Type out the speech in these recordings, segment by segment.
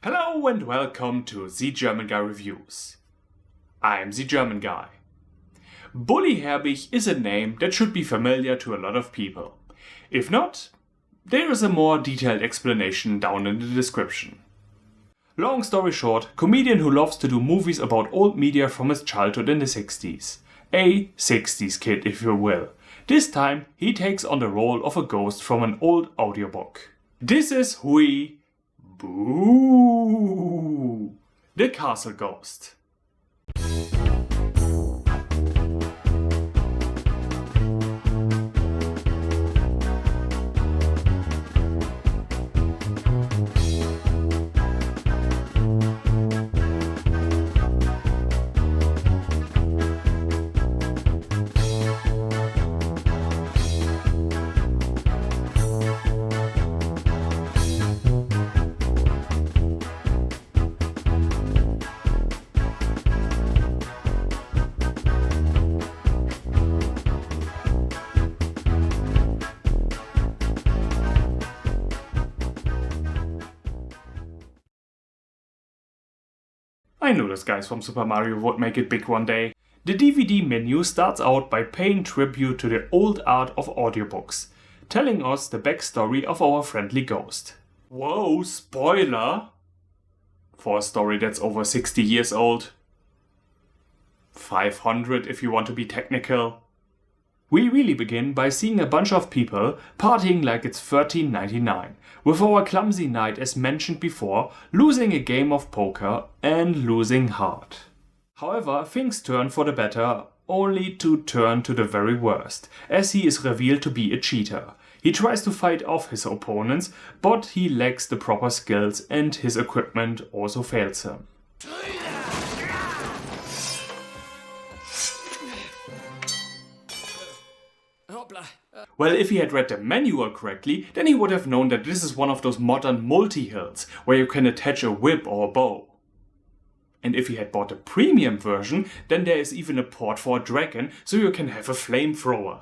Hello and welcome to The German Guy Reviews. I'm The German Guy. Bully Herbig is a name that should be familiar to a lot of people. If not, there is a more detailed explanation down in the description. Long story short, comedian who loves to do movies about old media from his childhood in the 60s. A 60s kid, if you will. This time he takes on the role of a ghost from an old audiobook. This is Hui Buh, the castle ghost. I knew those guys from Super Mario would make it big one day. The DVD menu starts out by paying tribute to the old art of audiobooks, telling us the backstory of our friendly ghost. Whoa, spoiler! For a story that's over 60 years old. 500 if you want to be technical. We really begin by seeing a bunch of people partying like it's 1399, with our clumsy knight as mentioned before losing a game of poker and losing hard. However, things turn for the better, only to turn to the very worst, as he is revealed to be a cheater. He tries to fight off his opponents, but he lacks the proper skills and his equipment also fails him. Well, if he had read the manual correctly, then he would have known that this is one of those modern multi-hills, where you can attach a whip or a bow. And if he had bought the premium version, then there is even a port for a dragon, so you can have a flamethrower.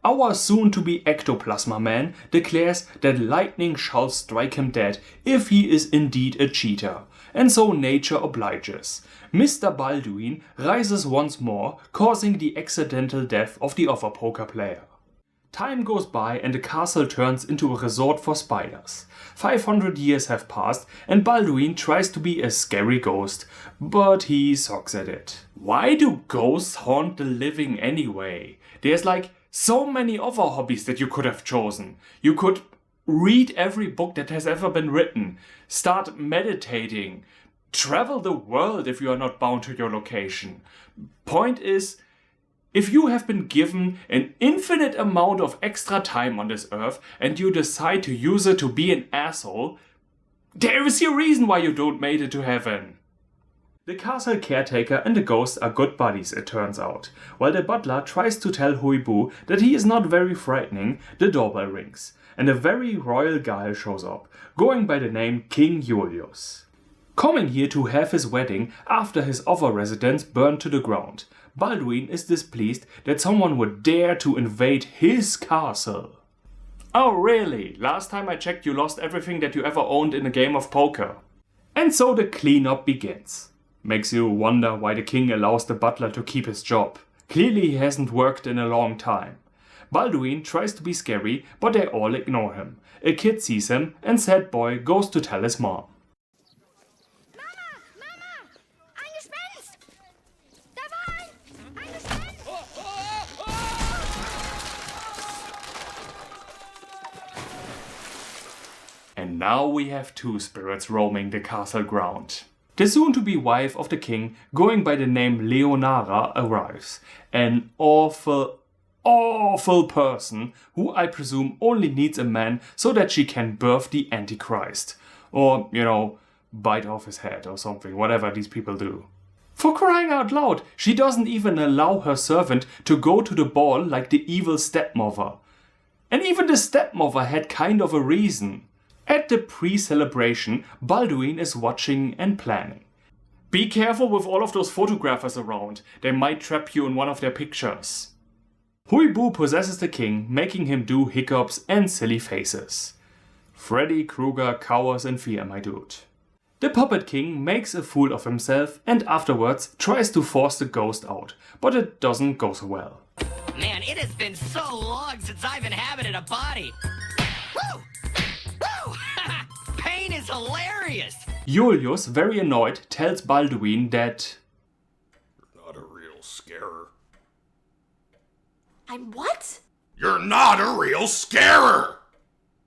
Our soon-to-be ectoplasma man declares that lightning shall strike him dead if he is indeed a cheater, and so nature obliges. Mr. Balduin rises once more, causing the accidental death of the other poker player. Time goes by and the castle turns into a resort for spiders. 500 years have passed and Balduin tries to be a scary ghost, but he sucks at it. Why do ghosts haunt the living anyway? There's like so many other hobbies that you could have chosen. You could read every book that has ever been written, start meditating, travel the world if you are not bound to your location. Point is, if you have been given an infinite amount of extra time on this earth and you decide to use it to be an asshole, there is a reason why you don't make it to heaven. The castle caretaker and the ghost are good buddies, it turns out. While the butler tries to tell Hui Buh that he is not very frightening, the doorbell rings, and a very royal guy shows up, going by the name King Julius. Coming here to have his wedding after his other residence burned to the ground, Balduin is displeased that someone would dare to invade his castle. Oh really? Last time I checked you lost everything that you ever owned in a game of poker. And so the cleanup begins. Makes you wonder why the king allows the butler to keep his job. Clearly he hasn't worked in a long time. Balduin tries to be scary, but they all ignore him. A kid sees him and sad boy goes to tell his mom. And now we have two spirits roaming the castle ground. The soon-to-be wife of the king, going by the name Leonara, arrives. An awful person who I presume only needs a man so that she can birth the Antichrist. Or, bite off his head or something, whatever these people do. For crying out loud, she doesn't even allow her servant to go to the ball like the evil stepmother. And even the stepmother had kind of a reason. At the pre-celebration, Balduin is watching and planning. Be careful with all of those photographers around, they might trap you in one of their pictures. Hui Buh possesses the king, making him do hiccups and silly faces. Freddy Krueger cowers in fear, my dude. The Puppet King makes a fool of himself and afterwards tries to force the ghost out, but it doesn't go so well. Man, it has been so long since I've inhabited a body. Woo! Woo! Pain is hilarious! Julius, very annoyed, tells Balduin that You're not a real scarer. I'm what? You're not a real scarer!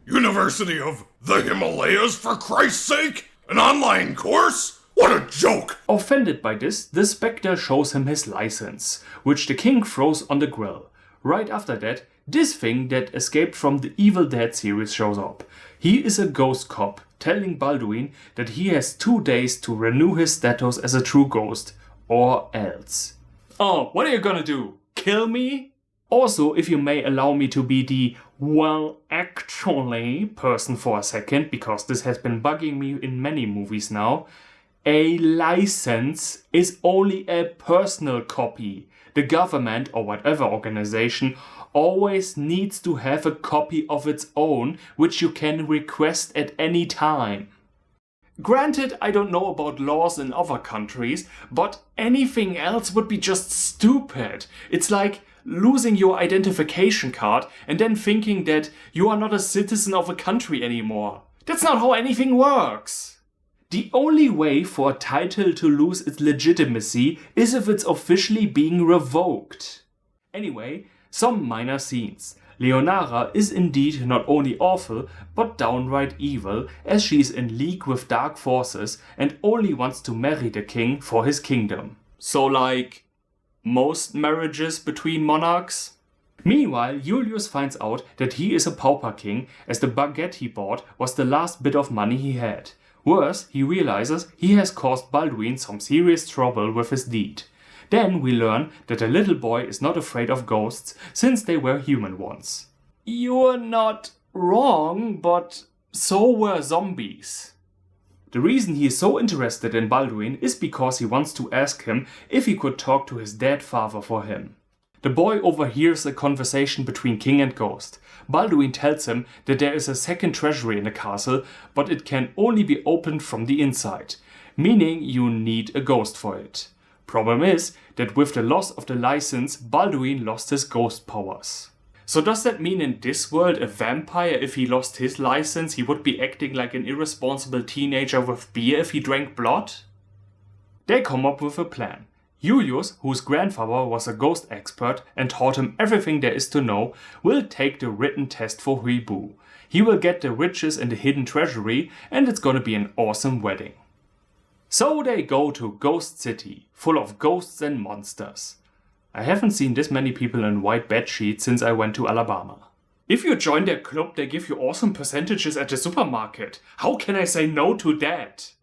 University of the Himalayas, for Christ's sake? An online course? What a joke! Offended by this, the Spectre shows him his license, which the king throws on the grill. Right after that, this thing that escaped from the Evil Dead series shows up. He is a ghost cop, telling Balduin that he has 2 days to renew his status as a true ghost, or else. Oh, what are you gonna do? Kill me? Also, if you may allow me to be the well, actually person for a second, because this has been bugging me in many movies now. A license is only a personal copy. The government or whatever organization always needs to have a copy of its own, which you can request at any time. Granted, I don't know about laws in other countries, but anything else would be just stupid. It's like losing your identification card and then thinking that you are not a citizen of a country anymore. That's not how anything works. The only way for a title to lose its legitimacy is if it's officially being revoked. Anyway, some minor scenes. Leonara is indeed not only awful, but downright evil, as she is in league with dark forces and only wants to marry the king for his kingdom. So like most marriages between monarchs? Meanwhile, Julius finds out that he is a pauper king, as the baguette he bought was the last bit of money he had. Worse, he realizes he has caused Balduin some serious trouble with his deed. Then we learn that the little boy is not afraid of ghosts, since they were human once. You're not wrong, but so were zombies. The reason he is so interested in Balduin is because he wants to ask him if he could talk to his dead father for him. The boy overhears a conversation between king and ghost. Balduin tells him that there is a second treasury in the castle, but it can only be opened from the inside, meaning you need a ghost for it. Problem is that with the loss of the license, Balduin lost his ghost powers. So does that mean in this world a vampire, if he lost his license, he would be acting like an irresponsible teenager with beer if he drank blood? They come up with a plan. Julius, whose grandfather was a ghost expert and taught him everything there is to know, will take the written test for Hui Buh. He will get the riches in the hidden treasury and it's gonna be an awesome wedding. So they go to Ghost City, full of ghosts and monsters. I haven't seen this many people in white bedsheets since I went to Alabama. If you join their club, they give you awesome percentages at the supermarket. How can I say no to that?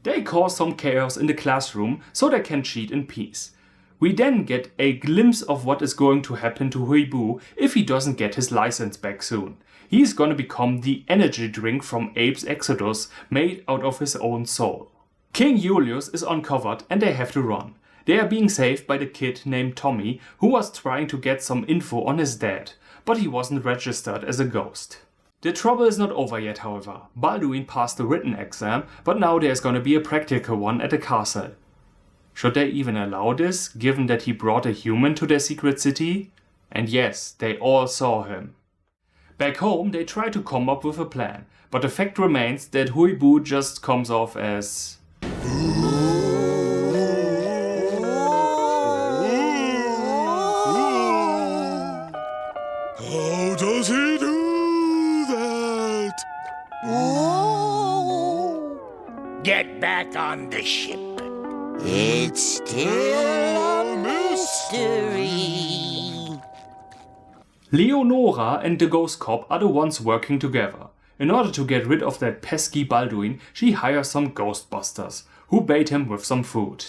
They cause some chaos in the classroom so they can cheat in peace. We then get a glimpse of what is going to happen to Hui Buh if he doesn't get his license back soon. He's gonna become the energy drink from Abe's Exodus, made out of his own soul. King Julius is uncovered and they have to run. They are being saved by the kid named Tommy, who was trying to get some info on his dad, but he wasn't registered as a ghost. The trouble is not over yet, however. Balduin passed the written exam, but now there's gonna be a practical one at the castle. Should they even allow this, given that he brought a human to their secret city? And yes, they all saw him. Back home, they try to come up with a plan, but the fact remains that Hui Buh just comes off as... How does he do that? Get back on the ship. It's still a mystery. Leonora and the ghost cop are the ones working together. In order to get rid of that pesky Balduin, she hires some ghostbusters, who bait him with some food.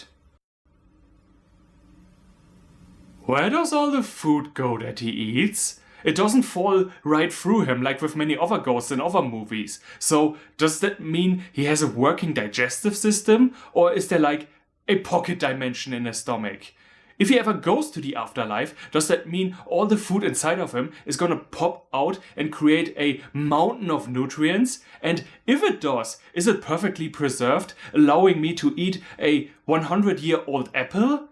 Where does all the food go that he eats? It doesn't fall right through him like with many other ghosts in other movies. So does that mean he has a working digestive system? Or is there like a pocket dimension in his stomach? If he ever goes to the afterlife, does that mean all the food inside of him is gonna pop out and create a mountain of nutrients? And if it does, is it perfectly preserved, allowing me to eat a 100-year-old apple?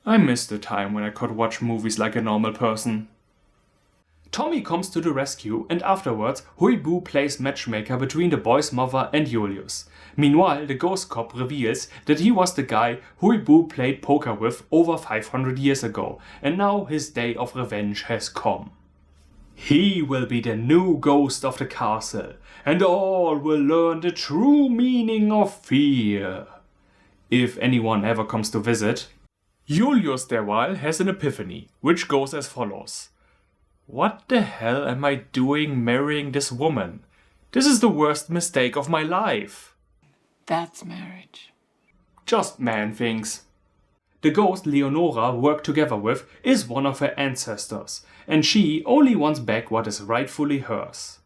I miss the time when I could watch movies like a normal person. Tommy comes to the rescue, and afterwards Hui Buh plays matchmaker between the boy's mother and Julius. Meanwhile, the ghost cop reveals that he was the guy Hui Buh played poker with over 500 years ago, and now his day of revenge has come. He will be the new ghost of the castle, and all will learn the true meaning of fear. If anyone ever comes to visit. Julius, derweil, has an epiphany, which goes as follows. What the hell am I doing marrying this woman? This is the worst mistake of my life. That's marriage. Just man things. The ghost Leonora worked together with is one of her ancestors, and she only wants back what is rightfully hers.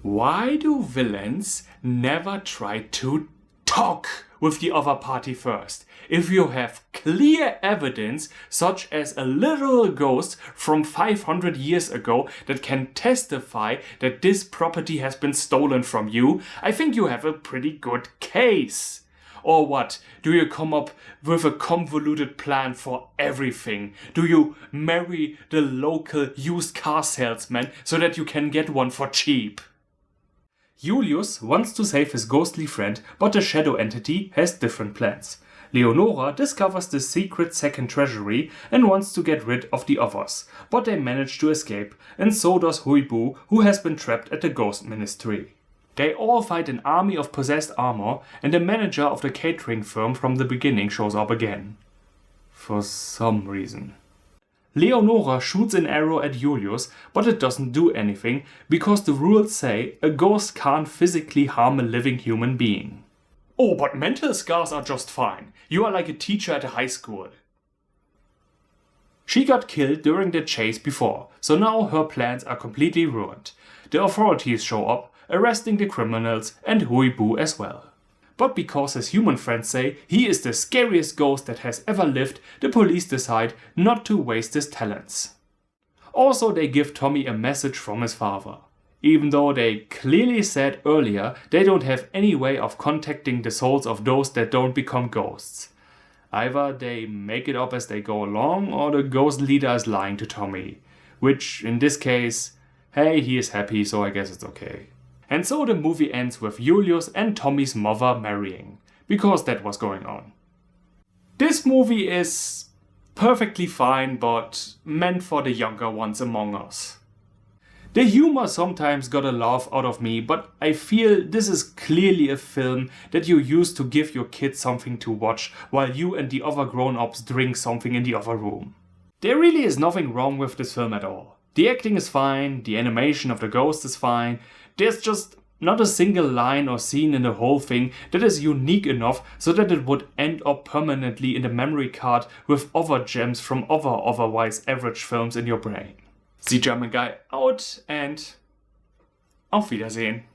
Why do villains never try to talk with the other party first? If you have clear evidence, such as a literal ghost from 500 years ago that can testify that this property has been stolen from you, I think you have a pretty good case. Or what? Do you come up with a convoluted plan for everything? Do you marry the local used car salesman so that you can get one for cheap? Julius wants to save his ghostly friend, but the shadow entity has different plans. Leonora discovers the secret second treasury and wants to get rid of the others, but they manage to escape, and so does Hui Buh, who has been trapped at the ghost ministry. They all fight an army of possessed armor, and the manager of the catering firm from the beginning shows up again. For some reason. Leonora shoots an arrow at Julius, but it doesn't do anything, because the rules say a ghost can't physically harm a living human being. Oh, but mental scars are just fine. You are like a teacher at a high school. She got killed during the chase before, so now her plans are completely ruined. The authorities show up, arresting the criminals and Hui Buh as well. But because his human friends say he is the scariest ghost that has ever lived, the police decide not to waste his talents. Also, they give Tommy a message from his father. Even though they clearly said earlier they don't have any way of contacting the souls of those that don't become ghosts. Either they make it up as they go along, or the ghost leader is lying to Tommy. Which, in this case, hey, he is happy, so I guess it's okay. And so the movie ends with Julius and Tommy's mother marrying, because that was going on. This movie is perfectly fine, but meant for the younger ones among us. The humor sometimes got a laugh out of me, but I feel this is clearly a film that you use to give your kids something to watch while you and the other grown-ups drink something in the other room. There really is nothing wrong with this film at all. The acting is fine, the animation of the ghost is fine, there's just not a single line or scene in the whole thing that is unique enough so that it would end up permanently in the memory card with other gems from other otherwise average films in your brain. The German Guy out, and auf Wiedersehen.